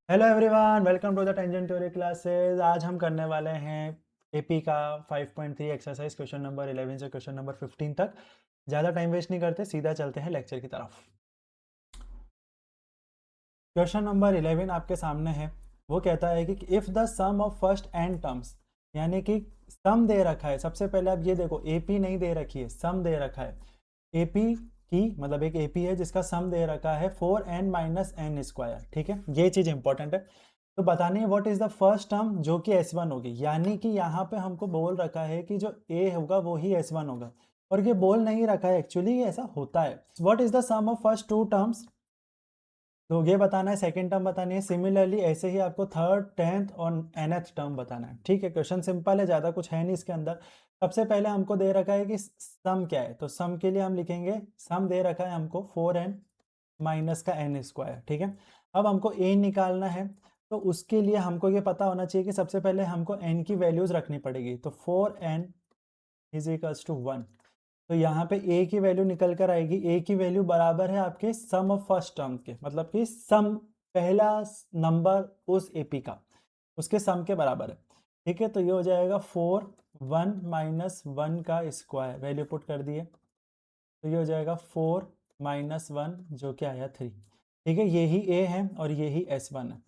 Hello everyone, welcome to the tangent theory classes. आज हम करने वाले हैं एपी का 5.3 एक्सरसाइज क्वेश्चन नंबर 11 से क्वेश्चन नंबर 15 तक। ज़्यादा टाइम वेस्ट नहीं करते, सीधा चलते हैं लेक्चर की तरफ। क्वेश्चन नंबर 11 आपके सामने है। वो कहता है कि if the sum of first n terms, यानी कि सम दे रखा है। सबसे पहले आप ये देखो, एपी नहीं दे रखी है, सम दे रखा है। एपी की मतलब एक एपी है जिसका सम दे रखा है 4n माइनस एन स्क्वायर। ठीक है, ये चीज़ इंपॉर्टेंट है। तो बतानी है what is the first term जो कि S1 होगी, यानी कि यहाँ पे हमको बोल रखा है कि जो A होगा वो ही S1 होगा, और ये बोल नहीं रखा है, एक्चुअली ये ऐसा होता है। What is the sum of first two terms, तो ये बताना है। सेकंड टर्म बतानी है। सिमिलरली ऐसे ही आपको थर्ड, टेंथ और nth टर्म बताना है। ठीक है, क्वेश्चन सिंपल है, ज़्यादा कुछ है नहीं इसके अंदर। सबसे पहले हमको दे रखा है कि सम क्या है, तो सम के लिए हम लिखेंगे, सम दे रखा है हमको 4n माइनस का n स्क्वायर। ठीक है, अब हमको a निकालना है, तो उसके लिए हमको ये पता होना चाहिए कि सबसे पहले हमको n की वैल्यूज रखनी पड़ेगी। तो 4n इज इक्वल्स टू 1। तो यहाँ पे a की वैल्यू निकल कर आएगी। a की वैल्यू बराबर है आपके सम ऑफ फर्स्ट टर्म के, मतलब कि सम, पहला नंबर उस एपी का, उसके सम के बराबर है। ठीक है, तो ये हो जाएगा 4 1 माइनस 1 का स्क्वायर, वैल्यू पुट कर दिए, तो ये हो जाएगा 4 माइनस 1 जो कि आया 3। ठीक है, ये ही a है और ये ही S1 है।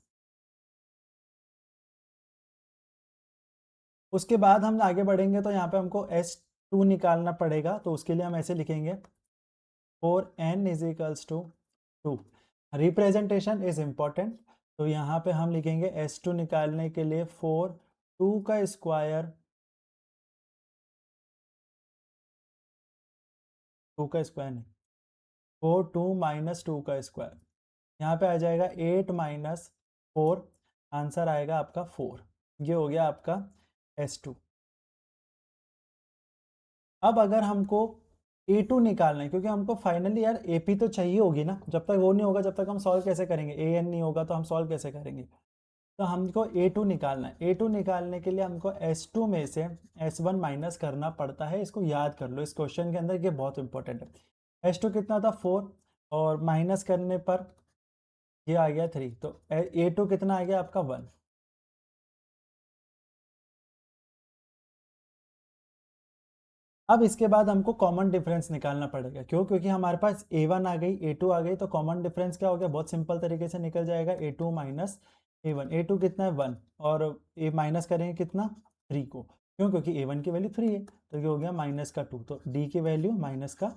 उसके बाद हम आगे बढ़ेंगे तो यहाँ पे हमको S2 निकालना पड़ेगा, तो उसके लिए हम ऐसे लिखेंगे 4n is equals to 2। Representation is important, तो यहाँ पे हम लिखेंगे S2 निकालने के लिए 4 2 का स्क्वायर, 2 का स्क्वायर नहीं, 4 2 माइनस 2 का स्क्वायर, यहाँ पे आ जाएगा 8 माइनस 4, आंसर आएगा आपका 4। ये हो गया आपका S2। अब अगर हमको A2 निकालना है, क्योंकि हमको फाइनली यार AP तो चाहिए होगी ना, जब तक वो नहीं होगा जब तक हम सॉल्व कैसे करेंगे, AN नहीं होगा तो हम सॉल्व कैसे करेंगे। तो हमको A2 निकालना है। A2 निकालने के लिए हमको S2 में से S1 माइनस करना पड़ता है। इसको याद कर लो, इस क्वेश्चन के अंदर ये बहुत इंपॉर्टेंट है। S2 कितना था 4, और माइनस करने पर ये आ गया 3, तो A2 कितना आ गया आपका 1। अब इसके बाद हमको कॉमन डिफरेंस निकालना पड़ेगा। क्यों? क्योंकि हमारे पास A1 आ गई, A2 आ गई, तो कॉमन डिफरेंस क्या हो गया, बहुत सिंपल तरीके से निकल जाएगा। A2 माइनस A1, A2 कितना है 1, और A माइनस करेंगे कितना 3 को। क्यों? क्योंकि A1 की वैल्यू 3 है, तो ये हो गया माइनस का 2, तो D की वैल्यू माइनस का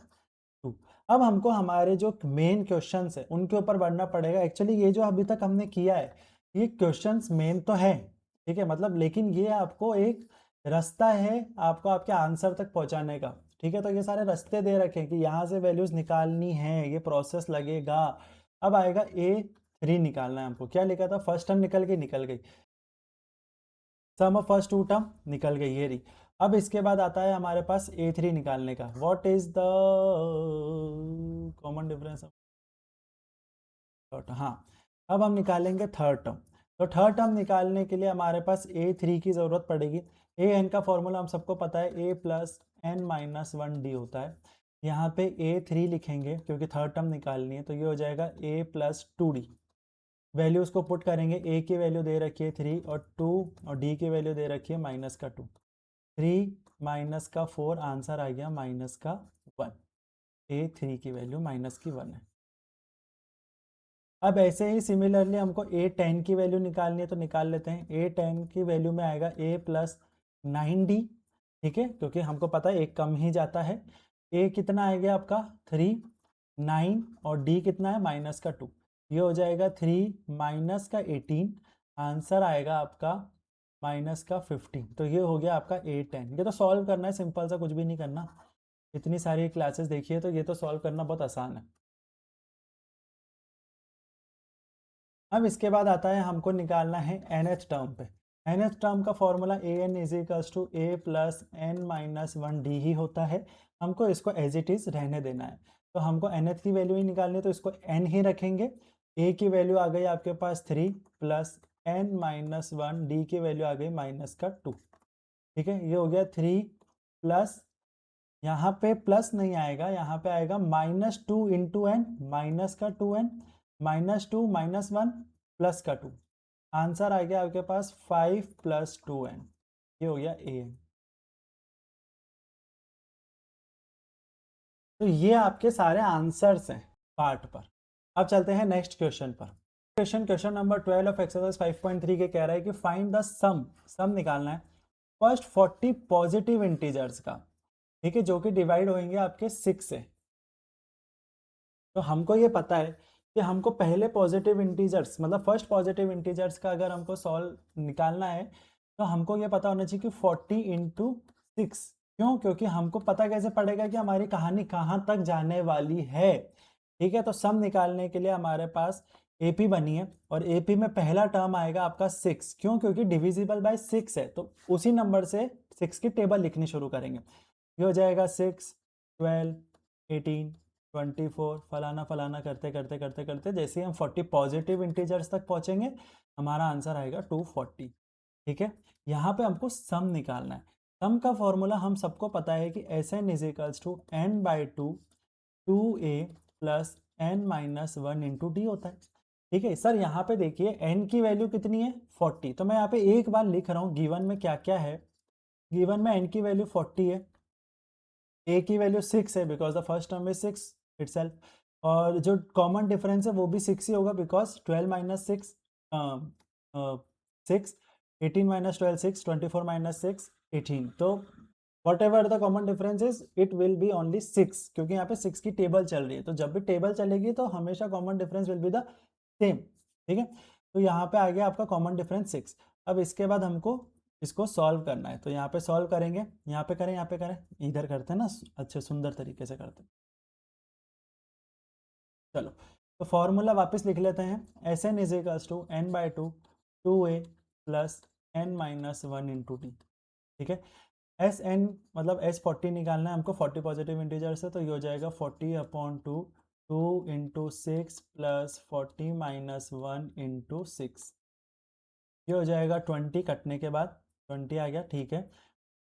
2। अब हमको हमारे जो मेन क्वेश्चन है उनके ऊपर बढ़ना पड़ेगा। एक्चुअली ये जो अभी तक हमने किया है, ये क्वेश्चन मेन तो है, ठीक है, मतलब, लेकिन ये आपको एक रास्ता है आपको आपके आंसर तक पहुंचाने का। ठीक है, तो ये सारे रास्ते दे रखे हैं कि यहाँ से वैल्यूज निकालनी है, ये प्रोसेस लगेगा। अब आएगा A3 निकालना है हमको। क्या लिखा था, फर्स्ट टर्म निकल गई, निकल गई, सम ऑफ फर्स्ट टू टर्म निकल गई, ये रही। अब इसके बाद आता है हमारे पास A3 निकालने का। What is the common difference, हाँ। अब हम निकालेंगे थर्ड टर्म। तो थर्ड टर्म निकालने के लिए हमारे पास A3 की ज़रूरत पड़ेगी। an का फॉर्मूला हम सबको पता है, a plus n minus 1d होता है। यहाँ पे A3 लिखेंगे क्योंकि थर्ड टर्म निकालनी है, तो ये हो जाएगा a प्लस 2d। वैल्यूज को पुट करेंगे, a की वैल्यू दे रखी है 3 और 2, और d की वैल्यू दे रखी है माइनस का 2। 3 माइनस का 4, आंसर आ गया माइनस का 1। A3 की वैल्यू माइनस की 1 है। अब ऐसे ही सिमिलरली हमको A10 की वैल्यू निकालनी है, तो निकाल लेते हैं। A10 की वैल्यू में आएगा a प्लस 9d। ठीक है, क्योंकि हमको पता है एक कम ही जाता है। a कितना आएगा आपका 3, 9, और d कितना है माइनस का 2। ये हो जाएगा 3 माइनस का 18, आंसर आएगा आपका माइनस का 15। तो ये हो गया आपका A10। ये तो सॉल्व करना है, सिंपल सा, कुछ भी नहीं करना। इतनी सारी क्लासेस देखिए, तो ये तो सॉल्व करना बहुत आसान है। अब इसके बाद आता है हमको निकालना है nth टर्म पे। nth टर्म का formula an is equals to a plus n minus 1d ही होता है। हमको इसको एज इट इज रहने देना है। तो हमको nth की वैल्यू ही निकालनी है, तो इसको n ही रखेंगे। a की वैल्यू आ गई आपके पास 3 प्लस एन माइनस 1, डी की वैल्यू आ गई माइनस का 2। ठीक है, ये हो गया 3 प्लस, यहाँ पे प्लस नहीं आएगा, यहाँ पे आएगा -2 इंटू एन, माइनस का 2n, -2 -1 प्लस का 2। आंसर आ गया आपके पास 5 + 2n, ये हो गया ए। तो ये आपके सारे आंसर्स हैं पार्ट पर। अब चलते हैं नेक्स्ट क्वेश्चन पर। क्वेश्चन नंबर 12 ऑफ एक्सरसाइज 5.3 के कह रहा है कि फाइंड द सम निकालना है फर्स्ट 40 पॉजिटिव इंटीजर्स का, ठीक है, जो कि डिवाइड होंगे आपके 6 से। तो हमको ये पता है कि हमको पहले पॉजिटिव इंटीजर्स मतलब फर्स्ट पॉजिटिव इंटीजर्स का अगर हमको सॉल्व निकालना है तो हमको ये पता होना चाहिए कि 40 × 6। क्यों? क्योंकि हमको पता कैसे पड़ेगा कि हमारी कहानी कहाँ तक जाने वाली है। ठीक है, तो सम निकालने के लिए हमारे पास एपी बनी है और एपी में पहला टर्म आएगा आपका 6। क्यों? क्योंकि डिविजिबल बाय 6 है, तो उसी नंबर से 6 की टेबल लिखनी शुरू करेंगे। ये हो जाएगा 6, 12, 18, 24 फलाना फलाना करते करते करते करते जैसे ही हम 40 पॉजिटिव इंटीजर्स तक पहुंचेंगे हमारा आंसर आएगा 240। ठीक है, यहाँ पे हमको सम निकालना है। सम का फॉर्मूला हम सबको पता है कि Sn = n/2 2a + n-1 × d होता है। ठीक है सर, यहाँ पे देखिए n की वैल्यू कितनी है 40, तो मैं यहाँ पे एक बार लिख रहा हूँ गिवन में क्या क्या है। गिवन में n की वैल्यू 40 है, a की वैल्यू 6 है because the first term is 6 itself, और जो कॉमन डिफरेंस है वो भी 6 ही होगा बिकॉज 12 - 6 6, 18 - 12 6, 24 - 6 18, तो what ever the common difference is it will be only 6, क्योंकि यहाँ पे 6 की टेबल चल रही है, तो जब भी टेबल चलेगी तो हमेशा common difference will be the same. ठीक है, तो यहाँ पे आ गया आपका कॉमन डिफरेंस 6। अब इसके बाद हमको इसको सॉल्व करना है, तो यहाँ पे सॉल्व करेंगे, यहाँ पे करें, यहाँ पे करें, इधर करते हैं ना, अच्छे सुंदर तरीके से करते हैं। चलो, तो फॉर्मूला वापस लिख लेते हैं। Sn = n/2 2a + n-1 × d। ठीक है, Sn मतलब S40 निकालना है हमको, 40 पॉजिटिव इंटीजर से, तो ये हो जाएगा 40/2 2 × 6 + 40 - 1 × 6, ये हो जाएगा 20 कटने के बाद 20 आ गया। ठीक है,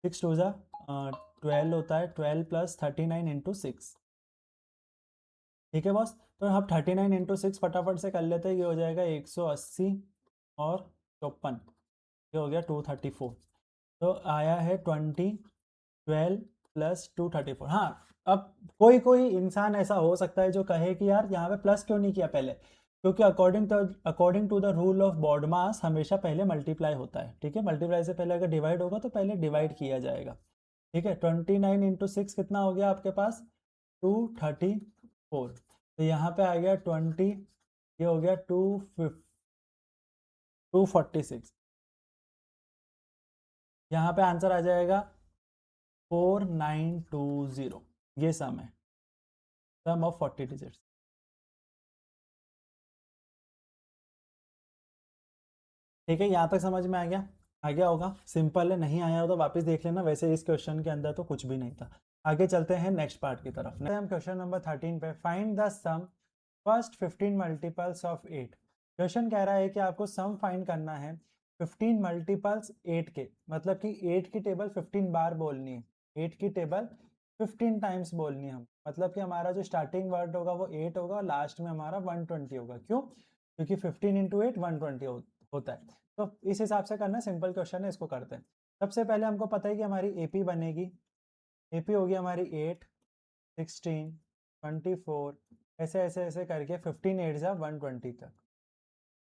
6 2 ज़ा 12 होता है, 12 + 39 × 6। ठीक है बॉस, तो हम 39 × 6 फटाफट से कर लेते हैं। ये हो जाएगा 180 और 54, ये हो गया 234। तो आया है 20 12 + 234। हाँ, अब कोई कोई इंसान ऐसा हो सकता है जो कहे कि यार यहाँ पे प्लस क्यों नहीं किया पहले, क्योंकि according to the rule of BODMAS हमेशा पहले मल्टीप्लाई होता है। ठीक है, मल्टीप्लाई से पहले अगर डिवाइड होगा तो पहले डिवाइड किया जाएगा। ठीक है, 29 × 6 कितना हो गया आपके पास 234, तो यहाँ पे आ गया 20, ये हो गया 246, यहाँ पे आंसर आ जाएगा 4920। ये सम है, सम ऑफ 40 डिजिट्स। ठीक है, यहाँ तक समझ में आ गया होगा, सिंपल है, नहीं आया हो तो वापस देख लेना, वैसे इस क्वेश्चन के अंदर तो कुछ भी नहीं था। आगे चलते हैं नेक्स्ट पार्ट की तरफ। हम क्वेश्चन नंबर 13 पे, find the sum first 15 multiples of 8। Question कह रहा है कि आपको सम फाइंड करना है 15 मल्टीपल्स 8 के, मतलब कि 8 की टेबल 15 बार बोलनी है, 8 की टेबल 15 टाइम्स बोलनी है हम, मतलब कि हमारा जो स्टार्टिंग वर्ड होगा वो 8 होगा और लास्ट में हमारा 120 होगा। क्यों? क्योंकि 15 × 8 120 होता है। तो इस हिसाब से करना, सिंपल क्वेश्चन है, इसको करते हैं। सबसे पहले हमको पता है कि हमारी एपी बनेगी, एपी होगी हमारी 8 16 24, ऐसे ऐसे ऐसे करके 15 8 जा 120 तक।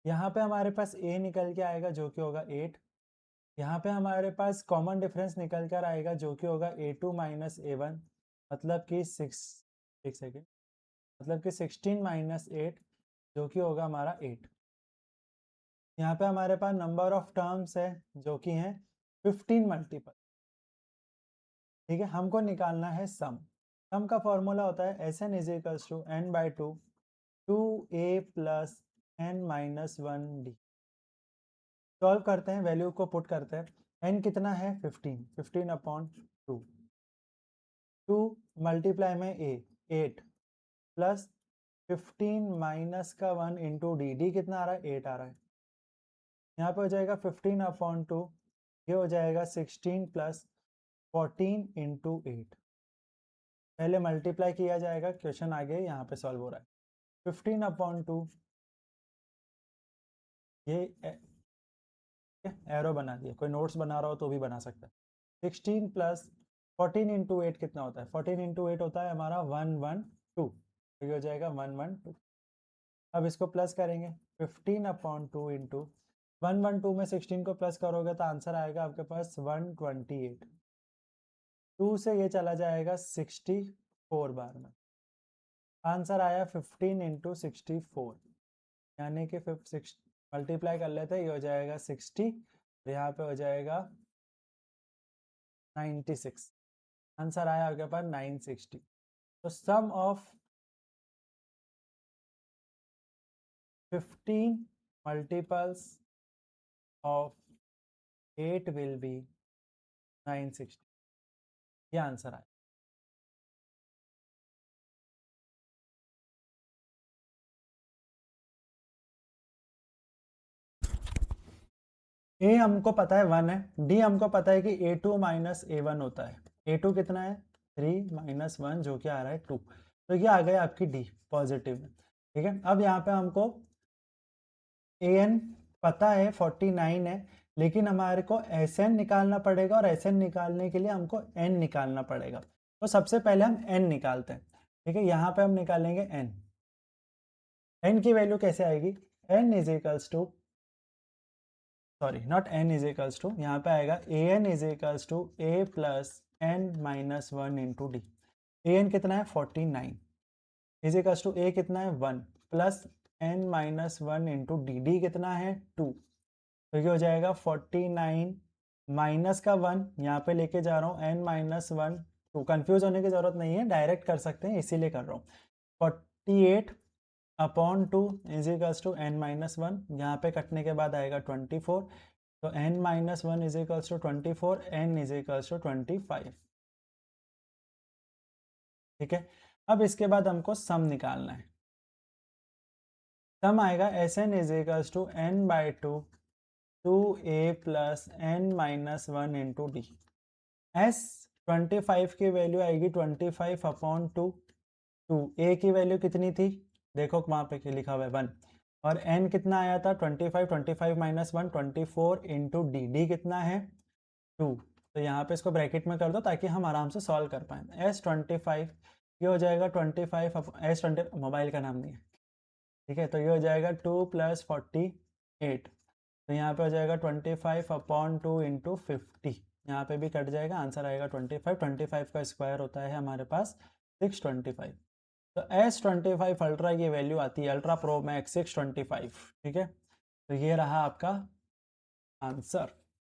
यहाँ पे हमारे पास ए निकल के आएगा जो कि होगा 8। यहाँ पे हमारे पास कॉमन डिफरेंस निकल कर आएगा जो कि होगा a2 - a1, मतलब कि 6, एक सेकेंड, मतलब कि 16 - 8 जो कि होगा हमारा 8। यहाँ पे हमारे पास नंबर ऑफ टर्म्स है जो कि हैं 15 मल्टीपल। ठीक है, हमको निकालना है सम। सम का फॉर्मूला होता है Sn = n/2 2a + n-1 d। Solve करते हैं, वैल्यू को पुट करते हैं। n कितना है 15, 15/2, 2 मल्टीप्लाई में a 8 प्लस 15 माइनस का 1 इंटू डी, डी कितना आ रहा है 8 आ रहा है। यहाँ पे हो जाएगा 15/2, ये हो जाएगा 16 + 14 × 8। पहले मल्टीप्लाई किया जाएगा, क्वेश्चन आगे यहाँ पे सॉल्व हो रहा है। 15/2 ये एरो बना दिया, कोई नोट्स बना रहा हो तो भी बना सकता है। 16 प्लस 14 इंटू 8 कितना होता है? 14 इंटू 8 होता है हमारा 112, तो ये हो जाएगा 112। अब इसको प्लस करेंगे 15 अपॉन 2 इंटू 112 में 16 को प्लस करोगे तो आंसर आएगा आपके पास 128। 2 से ये चला जाएगा 64 बार में, आंसर आया 15 इंटू 64, यानी कि 6 मल्टीप्लाई कर लेते हैं, ये हो जाएगा 60, यहाँ पे हो जाएगा 96, आंसर आया आपके पास 960। तो sum of 15 multiples of 8 will be 960, ये आंसर आया। ए हमको पता है 1 है, डी हमको पता है कि A2 माइनस A1 होता है। A2 कितना है? 3 माइनस 1 जो कि आ रहा है 2, तो ये आ गया आपकी डी पॉजिटिव में। ठीक है, अब यहाँ पे हमको AN पता है 49 है, लेकिन हमारे को SN निकालना पड़ेगा और SN निकालने के लिए हमको N निकालना पड़ेगा। तो सबसे पहले हम N निकालते हैं। ठीक है, यहाँ पे हम निकालेंगे N। N की वैल्यू कैसे आएगी? N is equals to, sorry not N is equals to, यहाँ पे आएगा AN is equals to A plus N minus 1 into d. AN कितना है? 49 इज इक्वल्स टू A कितना है? 1 plus N minus 1 into D. D कितना है? 2, तो ये हो जाएगा 49 माइनस का 1, यहाँ पे लेके जा रहा हूँ N माइनस 1 2। कन्फ्यूज होने की ज़रूरत नहीं है, डायरेक्ट कर सकते हैं, इसीलिए कर रहा हूँ। 48 upon 2 is equals to N minus 1, यहाँ पे कटने के बाद आएगा 24, तो N minus 1 is equals to 24, N is equals to 25। ठीक है, अब इसके बाद हमको सम निकालना है। सम आएगा Sn is equals to N by 2 2A plus N minus 1 into d. S 25 की वैल्यू आएगी 25 अपॉन 2, A की वैल्यू कितनी थी? देखो वहाँ पे लिखा हुआ है 1, और N कितना आया था? 25, 25 माइनस 1 24 इंटू डी। डी कितना है? 2, तो यहाँ पे इसको ब्रैकेट में कर दो ताकि हम आराम से सॉल्व कर पाए। S25 ये हो जाएगा 25 S20, मोबाइल का नाम नहीं है, ठीक है, तो ये हो जाएगा 2 प्लस 48, तो यहाँ पे हो जाएगा 25 अपॉन 2 इंटू 50, यहाँ पे भी कट जाएगा, आंसर आएगा 25। 25 का स्क्वायर होता है हमारे पास 625, तो S25 अल्ट्रा की वैल्यू आती है अल्ट्रा प्रो मैक्स 625। ठीक है, तो ये रहा आपका आंसर।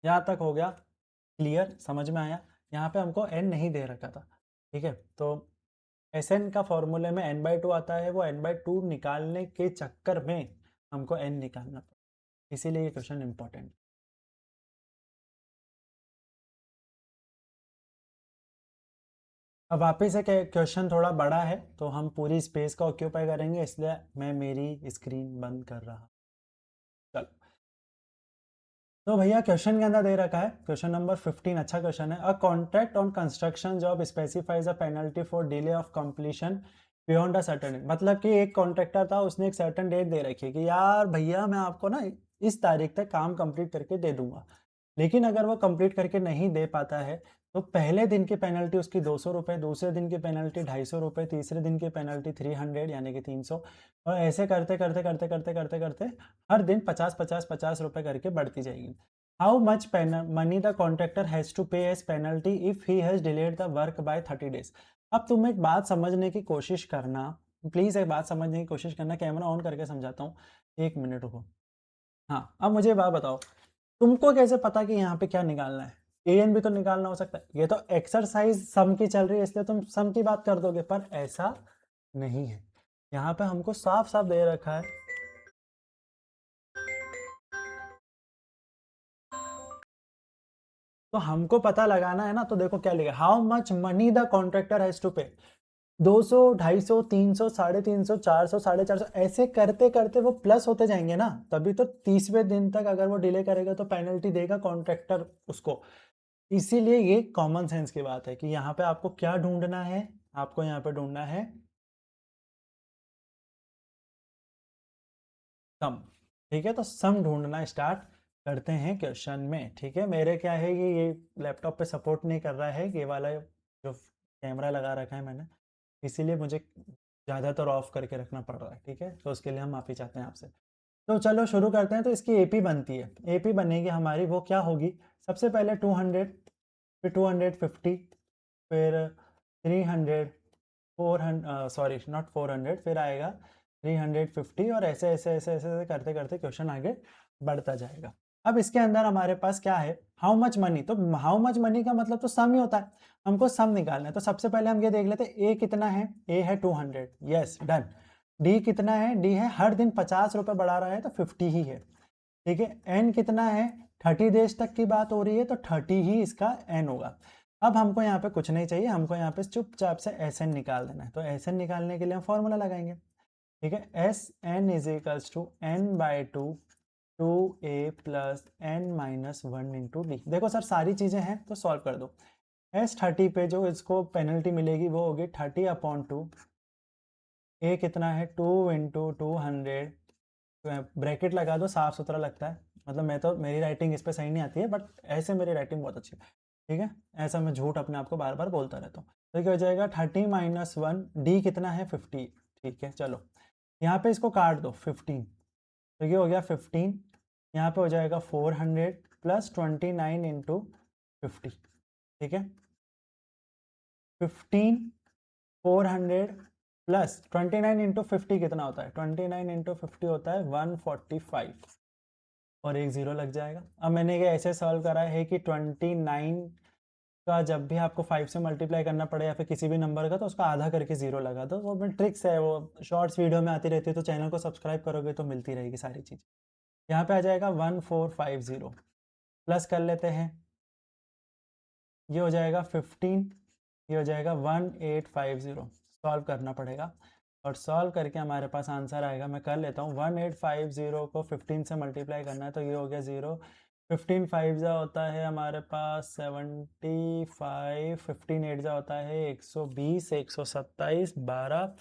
यहाँ तक हो गया क्लियर, समझ में आया? यहाँ पे हमको n नहीं दे रखा था। ठीक है, तो Sn का फॉर्मूले में n/2 आता है, वो n/2 निकालने के चक्कर में हमको n निकालना पड़ा, इसीलिए ये क्वेश्चन इंपॉर्टेंट। अब वापिस से क्वेश्चन थोड़ा बड़ा है तो हम पूरी स्पेस का ऑक्यूपाई करेंगे, इसलिए मैं मेरी स्क्रीन बंद कर रहा। चलो, तो भैया क्वेश्चन के अंदर दे रखा है, क्वेश्चन नंबर 15 अच्छा क्वेश्चन है। A contract on construction job specifies a penalty for delay of completion beyond a certain date. मतलब कि एक कॉन्ट्रैक्टर था, उसने एक सर्टेन डेट दे रखी है कि यार भैया मैं आपको ना इस तारीख तक काम कंप्लीट करके दे दूंगा, लेकिन अगर वो कंप्लीट करके नहीं दे पाता है तो पहले दिन की पेनल्टी उसकी 200 रुपये, दूसरे दिन की पेनल्टी 250 रुपये, तीसरे दिन की पेनल्टी 300 यानी कि 300, और ऐसे करते करते करते करते करते करते हर दिन 50 रुपये करके बढ़ती जाएगी। How much money the contractor has to pay as penalty if he has delayed the work by 30 days. अब तुम एक बात समझने की कोशिश करना, प्लीज़ एक बात समझने की कोशिश करना, कैमरा ऑन करके समझाता हूँ, 1 मिनट रुको। हाँ, अब मुझे बात बताओ, तुमको कैसे पता कि यहाँ पे क्या निकालना है? एन भी तो निकालना हो सकता है, ये तो एक्सरसाइज सम की चल रही है इसलिए तुम सम की बात कर दोगे, पर ऐसा नहीं है। यहाँ पे हमको साफ साफ दे रखा है, तो हमको पता लगाना है ना, तो देखो क्या लिखा, how much money the contractor has to pay. 200, 250, 300, 350, 400, 450, ऐसे करते करते वो प्लस होते जाएंगे ना, तभी तो 30वें दिन तक अगर वो डिले करेगा तो पेनल्टी देगा कॉन्ट्रैक्टर उसको। इसीलिए ये कॉमन सेंस की बात है कि यहाँ पे आपको क्या ढूंढना है, आपको यहाँ पे ढूंढना है सम। ठीक है, तो सम ढूंढना स्टार्ट करते हैं क्वेश्चन में। ठीक है, मेरे क्या है ये लैपटॉप पे सपोर्ट नहीं कर रहा है ये वाला जो कैमरा लगा रखा है मैंने, इसीलिए मुझे ज़्यादातर ऑफ करके रखना पड़ रहा है। ठीक है, तो उसके लिए हम माफ़ी चाहते हैं आपसे। तो चलो शुरू करते हैं। तो इसकी एपी बनती है, एपी बनेगी हमारी, वो क्या होगी, सबसे पहले 200, फिर 250, फिर 300, 400, सॉरी नॉट 400, फिर आएगा 350 और ऐसे ऐसे ऐसे ऐसे ऐसे करते करते क्वेश्चन आगे बढ़ता जाएगा। अब इसके अंदर हमारे पास क्या है, हाउ मच मनी। तो हाउ मच मनी का मतलब तो सम ही होता है, हमको सम निकालना है। तो सबसे पहले हम ये देख लेते हैं ए कितना है, ए है 200, यस डन। डी कितना है, डी है हर दिन 50 रुपये बढ़ा रहा है तो 50 ही है। ठीक है, एन कितना है, 30 डेज तक की बात हो रही है तो 30 ही इसका एन होगा। अब हमको यहाँ पे कुछ नहीं चाहिए, हमको यहाँ पे चुपचाप से एस एन निकाल देना है। तो एस एन निकालने के लिए हम फॉर्मूला लगाएंगे। ठीक है, s n is equals to n by two 2a plus n minus 1 into d. देखो सर सारी चीज़ें हैं तो सॉल्व कर दो। एस 30 पे जो इसको पेनल्टी मिलेगी वो होगी 30/2। ए कितना है 2 इंटू 200, ब्रैकेट लगा दो, साफ सुथरा लगता है। मतलब मैं तो, मेरी राइटिंग इस पर सही नहीं आती है, बट ऐसे मेरी राइटिंग बहुत अच्छी है। ठीक है, ऐसा मैं झूठ अपने आप को बार बार बोलता रहता हूँ। तो क्या हो जाएगा 30 माइनस 1, डी कितना है 50। ठीक है, चलो यहाँ पे इसको काट दो 15, तो ये हो गया 15। यहाँ पे हो जाएगा 400 प्लस 29 इंटू 50। ठीक है, 15 400 प्लस 29 इंटू 50 कितना होता है, 29 इंटू 50 होता है 145 और एक ज़ीरो लग जाएगा। अब मैंने ये ऐसे सॉल्व करा है कि 29 का जब भी आपको 5 से मल्टीप्लाई करना पड़े या फिर किसी भी नंबर का, तो उसका आधा करके ज़ीरो लगा दो। वो ट्रिक्स है, वो शॉर्ट्स वीडियो में आती रहती है, तो चैनल को सब्सक्राइब करोगे तो मिलती रहेगी सारी चीज़। यहाँ पे आ जाएगा 1450 प्लस कर लेते हैं, ये हो जाएगा 15, ये हो जाएगा 1850। सॉल्व करना पड़ेगा और सॉल्व करके हमारे पास आंसर आएगा। मैं कर लेता हूँ, 1850 को 15 से मल्टीप्लाई करना है तो ये हो गया 0। 15 5 जा होता है हमारे पास 75, 15 8 जा होता है 120, 127, 12,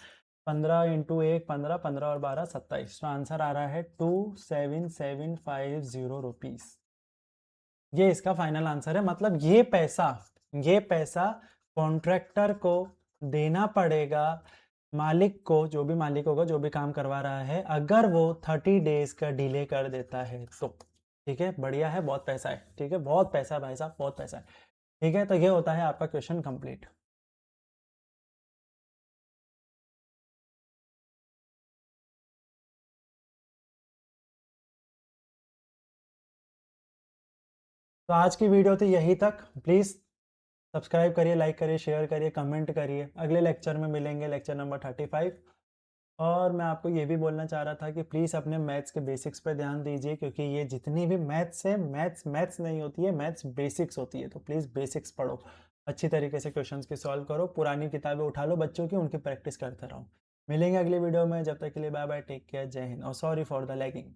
15 इंटू 1 15, 15 और 12 27। तो आंसर आ रहा है 27750 रुपीज़। ये इसका फाइनल आंसर है। मतलब ये पैसा कॉन्ट्रैक्टर को देना पड़ेगा, मालिक को, जो भी मालिक होगा जो भी काम करवा रहा है, अगर वो 30 डेज का डिले कर देता है तो। ठीक है, बढ़िया है, बहुत पैसा है। ठीक है, बहुत पैसा है भाई साहब, बहुत पैसा है। ठीक है, तो ये होता है आपका क्वेश्चन कंप्लीट। तो आज की वीडियो थी यही तक। प्लीज़ सब्सक्राइब करिए, लाइक करिए, शेयर करिए, कमेंट करिए। अगले लेक्चर में मिलेंगे, लेक्चर नंबर 35। और मैं आपको ये भी बोलना चाह रहा था कि प्लीज़ अपने मैथ्स के बेसिक्स पे ध्यान दीजिए, क्योंकि ये जितनी भी मैथ्स है, मैथ्स नहीं होती है, मैथ्स बेसिक्स होती है। तो प्लीज़ बेसिक्स पढ़ो, अच्छी तरीके से क्वेश्चंस की सॉल्व करो, पुरानी किताबें उठा लो बच्चों की, उनकी प्रैक्टिस करते रहो। मिलेंगे अगली वीडियो में, जब तक के लिए बाय बाय, टेक केयर, जय हिंद और सॉरी फॉर द लैगिंग।